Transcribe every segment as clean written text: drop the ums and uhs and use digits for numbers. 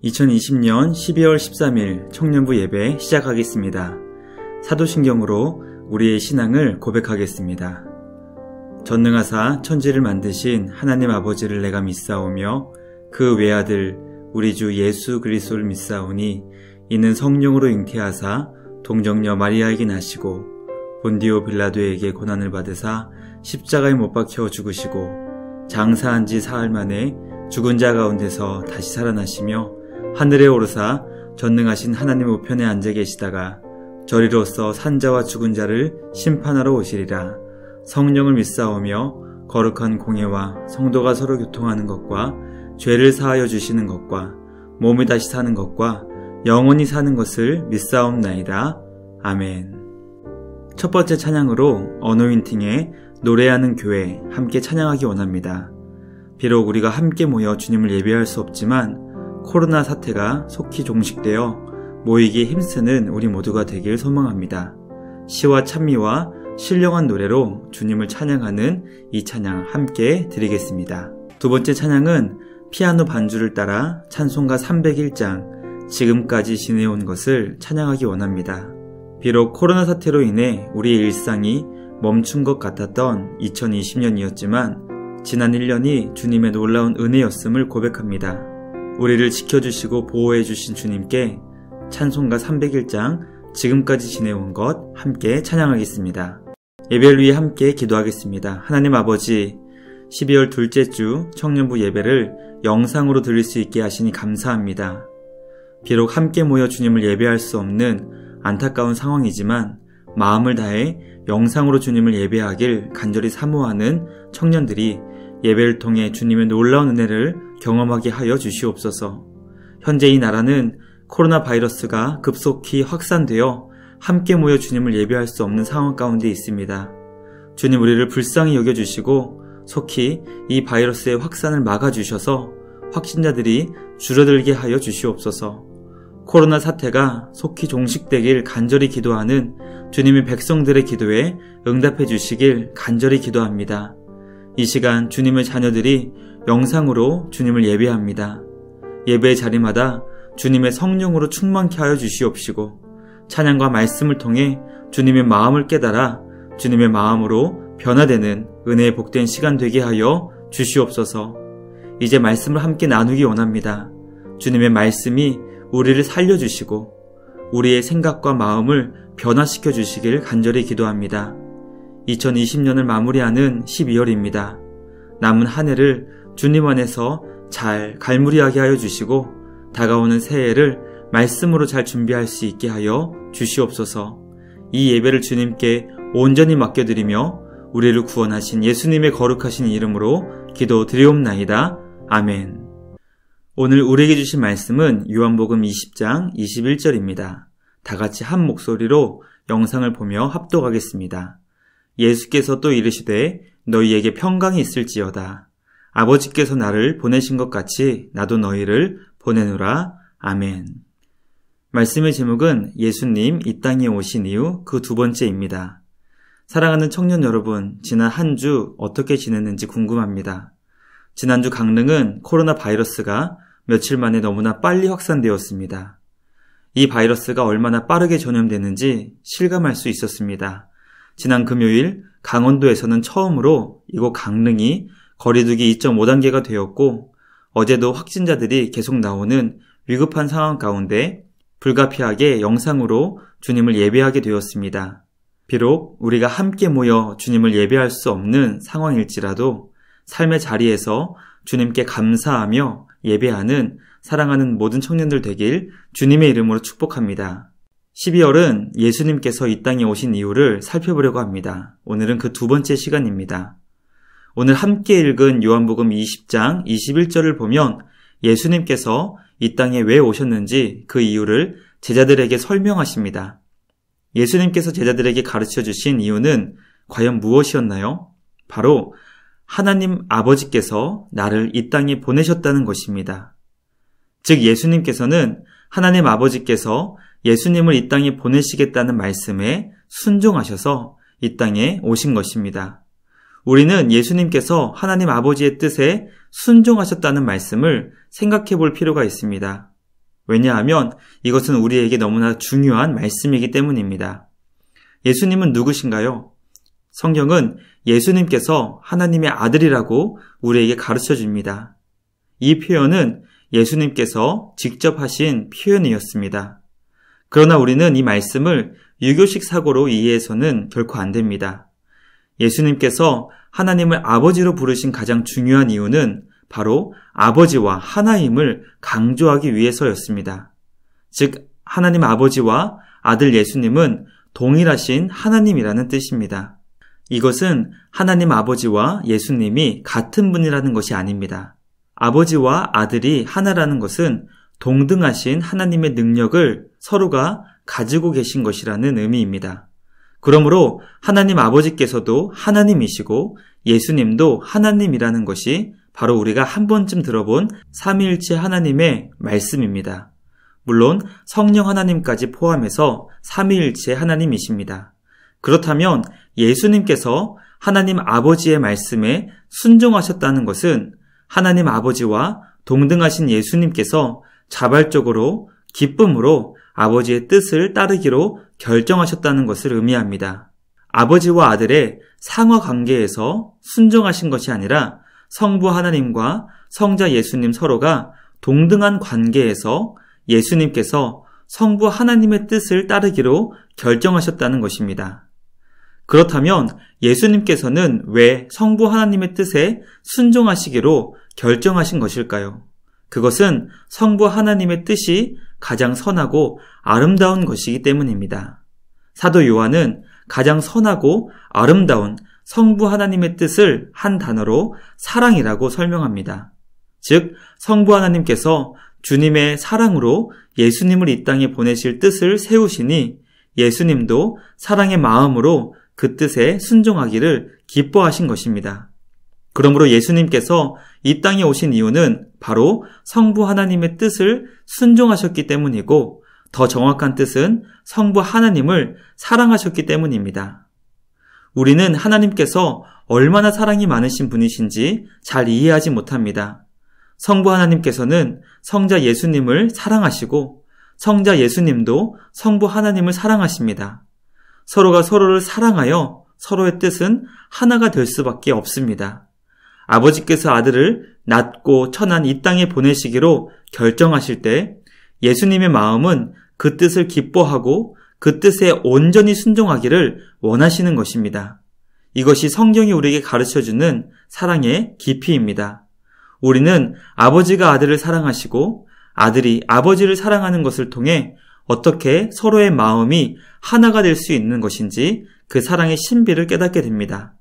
2020년 12월 13일 청년부 예배 시작하겠습니다. 사도신경으로 우리의 신앙을 고백하겠습니다. 전능하사 천지를 만드신 하나님 아버지를 내가 믿사오며 그 외아들 우리 주 예수 그리스도를 믿사오니 이는 성령으로 잉태하사 동정녀 마리아에게 나시고 본디오 빌라도에게 고난을 받으사 십자가에 못 박혀 죽으시고 장사한 지 사흘 만에 죽은 자 가운데서 다시 살아나시며 하늘에 오르사 전능하신 하나님 우편에 앉아 계시다가 저리로서 산자와 죽은 자를 심판하러 오시리라. 성령을 믿사오며 거룩한 공예와 성도가 서로 교통하는 것과 죄를 사하여 주시는 것과 몸이 다시 사는 것과 영원히 사는 것을 믿사옵나이다. 아멘. 첫 번째 찬양으로 어노인팅의 노래하는 교회 함께 찬양하기 원합니다. 비록 우리가 함께 모여 주님을 예배할 수 없지만 코로나 사태가 속히 종식되어 모이기에 힘쓰는 우리 모두가 되길 소망합니다. 시와 찬미와 신령한 노래로 주님을 찬양하는 이 찬양 함께 드리겠습니다. 두 번째 찬양은 피아노 반주를 따라 찬송가 301장 지금까지 지내온 것을 찬양하기 원합니다. 비록 코로나 사태로 인해 우리의 일상이 멈춘 것 같았던 2020년이었지만 지난 1년이 주님의 놀라운 은혜였음을 고백합니다. 우리를 지켜주시고 보호해주신 주님께 찬송가 301장 지금까지 지내온 것 함께 찬양하겠습니다. 예배를 위해 함께 기도하겠습니다. 하나님 아버지, 12월 둘째 주 청년부 예배를 영상으로 들을 수 있게 하시니 감사합니다. 비록 함께 모여 주님을 예배할 수 없는 안타까운 상황이지만 마음을 다해 영상으로 주님을 예배하길 간절히 사모하는 청년들이 예배를 통해 주님의 놀라운 은혜를 경험하게 하여 주시옵소서. 현재 이 나라는 코로나 바이러스가 급속히 확산되어 함께 모여 주님을 예배할 수 없는 상황 가운데 있습니다. 주님, 우리를 불쌍히 여겨주시고 속히 이 바이러스의 확산을 막아주셔서 확진자들이 줄어들게 하여 주시옵소서. 코로나 사태가 속히 종식되길 간절히 기도하는 주님의 백성들의 기도에 응답해 주시길 간절히 기도합니다. 이 시간 주님의 자녀들이 영상으로 주님을 예배합니다. 예배의 자리마다 주님의 성령으로 충만케 하여 주시옵시고 찬양과 말씀을 통해 주님의 마음을 깨달아 주님의 마음으로 변화되는 은혜의 복된 시간 되게 하여 주시옵소서. 이제 말씀을 함께 나누기 원합니다. 주님의 말씀이 우리를 살려주시고 우리의 생각과 마음을 변화시켜 주시길 간절히 기도합니다. 2020년을 마무리하는 12월입니다. 남은 한 해를 주님 안에서 잘 갈무리하게 하여 주시고 다가오는 새해를 말씀으로 잘 준비할 수 있게 하여 주시옵소서. 이 예배를 주님께 온전히 맡겨드리며 우리를 구원하신 예수님의 거룩하신 이름으로 기도드리옵나이다. 아멘. 오늘 우리에게 주신 말씀은 요한복음 20장 21절입니다. 다 같이 한 목소리로 영상을 보며 합독하겠습니다. 예수께서 또 이르시되 너희에게 평강이 있을지어다. 아버지께서 나를 보내신 것 같이 나도 너희를 보내노라. 아멘. 말씀의 제목은 예수님 이 땅에 오신 이후 그 두 번째입니다. 사랑하는 청년 여러분, 지난 한 주 어떻게 지냈는지 궁금합니다. 지난주 강릉은 코로나 바이러스가 며칠 만에 너무나 빨리 확산되었습니다. 이 바이러스가 얼마나 빠르게 전염되는지 실감할 수 있었습니다. 지난 금요일 강원도에서는 처음으로 이곳 강릉이 거리두기 2.5단계가 되었고 어제도 확진자들이 계속 나오는 위급한 상황 가운데 불가피하게 영상으로 주님을 예배하게 되었습니다. 비록 우리가 함께 모여 주님을 예배할 수 없는 상황일지라도 삶의 자리에서 주님께 감사하며 예배하는 사랑하는 모든 청년들 되길 주님의 이름으로 축복합니다. 12월은 예수님께서 이 땅에 오신 이유를 살펴보려고 합니다. 오늘은 그 두 번째 시간입니다. 오늘 함께 읽은 요한복음 20장 21절을 보면 예수님께서 이 땅에 왜 오셨는지 그 이유를 제자들에게 설명하십니다. 예수님께서 제자들에게 가르쳐 주신 이유는 과연 무엇이었나요? 바로 하나님 아버지께서 나를 이 땅에 보내셨다는 것입니다. 즉 예수님께서는 하나님 아버지께서 예수님을 이 땅에 보내시겠다는 말씀에 순종하셔서 이 땅에 오신 것입니다. 우리는 예수님께서 하나님 아버지의 뜻에 순종하셨다는 말씀을 생각해 볼 필요가 있습니다. 왜냐하면 이것은 우리에게 너무나 중요한 말씀이기 때문입니다. 예수님은 누구신가요? 성경은 예수님께서 하나님의 아들이라고 우리에게 가르쳐 줍니다. 이 표현은 예수님께서 직접 하신 표현이었습니다. 그러나 우리는 이 말씀을 유교식 사고로 이해해서는 결코 안 됩니다. 예수님께서 하나님을 아버지로 부르신 가장 중요한 이유는 바로 아버지와 하나임을 강조하기 위해서였습니다. 즉, 하나님 아버지와 아들 예수님은 동일하신 하나님이라는 뜻입니다. 이것은 하나님 아버지와 예수님이 같은 분이라는 것이 아닙니다. 아버지와 아들이 하나라는 것은 동등하신 하나님의 능력을 서로가 가지고 계신 것이라는 의미입니다. 그러므로 하나님 아버지께서도 하나님이시고 예수님도 하나님이라는 것이 바로 우리가 한 번쯤 들어본 삼위일체 하나님의 말씀입니다. 물론 성령 하나님까지 포함해서 삼위일체 하나님이십니다. 그렇다면 예수님께서 하나님 아버지의 말씀에 순종하셨다는 것은 하나님 아버지와 동등하신 예수님께서 자발적으로 기쁨으로 아버지의 뜻을 따르기로 결정하셨다는 것을 의미합니다. 아버지와 아들의 상하 관계에서 순종하신 것이 아니라 성부 하나님과 성자 예수님 서로가 동등한 관계에서 예수님께서 성부 하나님의 뜻을 따르기로 결정하셨다는 것입니다. 그렇다면 예수님께서는 왜 성부 하나님의 뜻에 순종하시기로 결정하신 것일까요? 그것은 성부 하나님의 뜻이 가장 선하고 아름다운 것이기 때문입니다. 사도 요한은 가장 선하고 아름다운 성부 하나님의 뜻을 한 단어로 사랑이라고 설명합니다. 즉, 성부 하나님께서 주님의 사랑으로 예수님을 이 땅에 보내실 뜻을 세우시니 예수님도 사랑의 마음으로 그 뜻에 순종하기를 기뻐하신 것입니다. 그러므로 예수님께서 이 땅에 오신 이유는 바로 성부 하나님의 뜻을 순종하셨기 때문이고, 더 정확한 뜻은 성부 하나님을 사랑하셨기 때문입니다. 우리는 하나님께서 얼마나 사랑이 많으신 분이신지 잘 이해하지 못합니다. 성부 하나님께서는 성자 예수님을 사랑하시고 성자 예수님도 성부 하나님을 사랑하십니다. 서로가 서로를 사랑하여 서로의 뜻은 하나가 될 수밖에 없습니다. 아버지께서 아들을 낮고 천한 이 땅에 보내시기로 결정하실 때 예수님의 마음은 그 뜻을 기뻐하고 그 뜻에 온전히 순종하기를 원하시는 것입니다. 이것이 성경이 우리에게 가르쳐주는 사랑의 깊이입니다. 우리는 아버지가 아들을 사랑하시고 아들이 아버지를 사랑하는 것을 통해 어떻게 서로의 마음이 하나가 될 수 있는 것인지 그 사랑의 신비를 깨닫게 됩니다.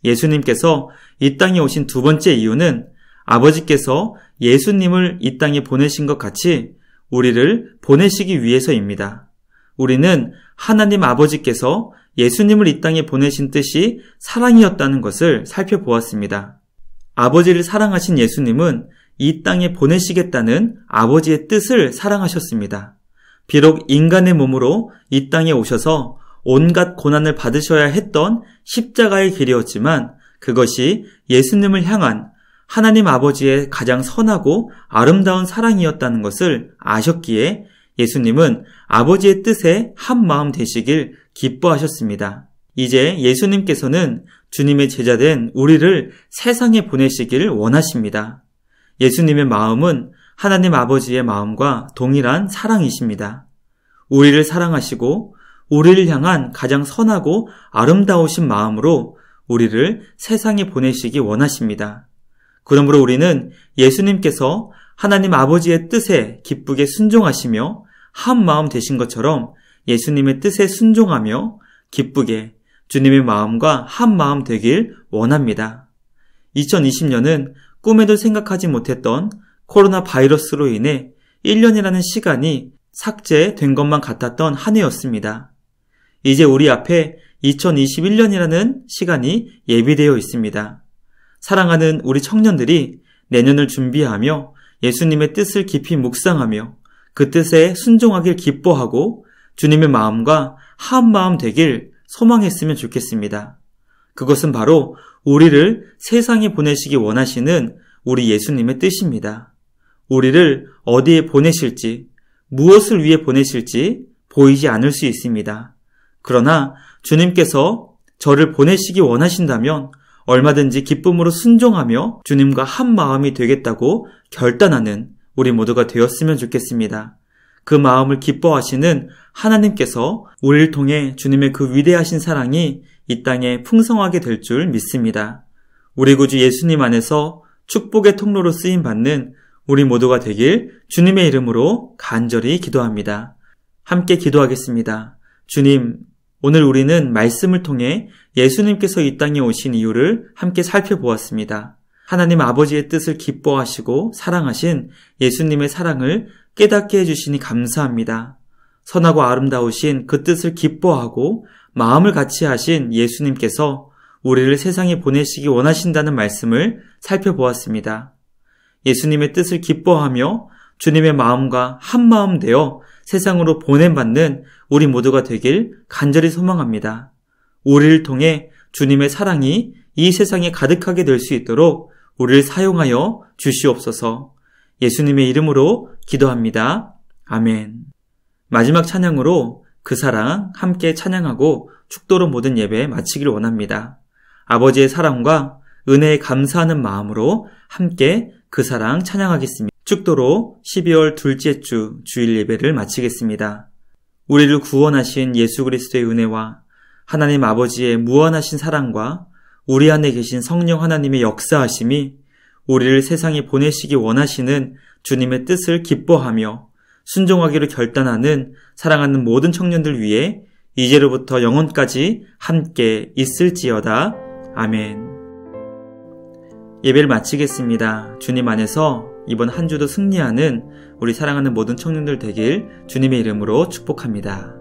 예수님께서 이 땅에 오신 두 번째 이유는 아버지께서 예수님을 이 땅에 보내신 것 같이 우리를 보내시기 위해서입니다. 우리는 하나님 아버지께서 예수님을 이 땅에 보내신 뜻이 사랑이었다는 것을 살펴보았습니다. 아버지를 사랑하신 예수님은 이 땅에 보내시겠다는 아버지의 뜻을 사랑하셨습니다. 비록 인간의 몸으로 이 땅에 오셔서 온갖 고난을 받으셔야 했던 십자가의 길이었지만 그것이 예수님을 향한 하나님 아버지의 가장 선하고 아름다운 사랑이었다는 것을 아셨기에 예수님은 아버지의 뜻에 한마음 되시길 기뻐하셨습니다. 이제 예수님께서는 주님의 제자된 우리를 세상에 보내시길 원하십니다. 예수님의 마음은 하나님 아버지의 마음과 동일한 사랑이십니다. 우리를 사랑하시고 우리를 향한 가장 선하고 아름다우신 마음으로 우리를 세상에 보내시기 원하십니다. 그러므로 우리는 예수님께서 하나님 아버지의 뜻에 기쁘게 순종하시며 한 마음 되신 것처럼 예수님의 뜻에 순종하며 기쁘게 주님의 마음과 한 마음 되길 원합니다. 2020년은 꿈에도 생각하지 못했던 코로나 바이러스로 인해 1년이라는 시간이 삭제된 것만 같았던 한 해였습니다. 이제 우리 앞에 2021년이라는 시간이 예비되어 있습니다. 사랑하는 우리 청년들이 내년을 준비하며 예수님의 뜻을 깊이 묵상하며 그 뜻에 순종하길 기뻐하고 주님의 마음과 한 마음 되길 소망했으면 좋겠습니다. 그것은 바로 우리를 세상에 보내시기 원하시는 우리 예수님의 뜻입니다. 우리를 어디에 보내실지, 무엇을 위해 보내실지 보이지 않을 수 있습니다. 그러나 주님께서 저를 보내시기 원하신다면 얼마든지 기쁨으로 순종하며 주님과 한 마음이 되겠다고 결단하는 우리 모두가 되었으면 좋겠습니다. 그 마음을 기뻐하시는 하나님께서 우리를 통해 주님의 그 위대하신 사랑이 이 땅에 풍성하게 될 줄 믿습니다. 우리 구주 예수님 안에서 축복의 통로로 쓰임받는 우리 모두가 되길 주님의 이름으로 간절히 기도합니다. 함께 기도하겠습니다. 주님, 오늘 우리는 말씀을 통해 예수님께서 이 땅에 오신 이유를 함께 살펴보았습니다. 하나님 아버지의 뜻을 기뻐하시고 사랑하신 예수님의 사랑을 깨닫게 해주시니 감사합니다. 선하고 아름다우신 그 뜻을 기뻐하고 마음을 같이 하신 예수님께서 우리를 세상에 보내시기 원하신다는 말씀을 살펴보았습니다. 예수님의 뜻을 기뻐하며 주님의 마음과 한 마음 되어 세상으로 보냄받는 우리 모두가 되길 간절히 소망합니다. 우리를 통해 주님의 사랑이 이 세상에 가득하게 될 수 있도록 우리를 사용하여 주시옵소서. 예수님의 이름으로 기도합니다. 아멘. 마지막 찬양으로 그 사랑 함께 찬양하고 축도로 모든 예배 마치길 원합니다. 아버지의 사랑과 은혜에 감사하는 마음으로 함께 그 사랑 찬양하겠습니다. 축도로 12월 둘째 주 주일 예배를 마치겠습니다. 우리를 구원하신 예수 그리스도의 은혜와 하나님 아버지의 무한하신 사랑과 우리 안에 계신 성령 하나님의 역사하심이 우리를 세상에 보내시기 원하시는 주님의 뜻을 기뻐하며 순종하기로 결단하는 사랑하는 모든 청년들 위해 이제로부터 영원까지 함께 있을지어다. 아멘. 예배를 마치겠습니다. 주님 안에서 이번 한 주도 승리하는 우리 사랑하는 모든 청년들 되길 주님의 이름으로 축복합니다.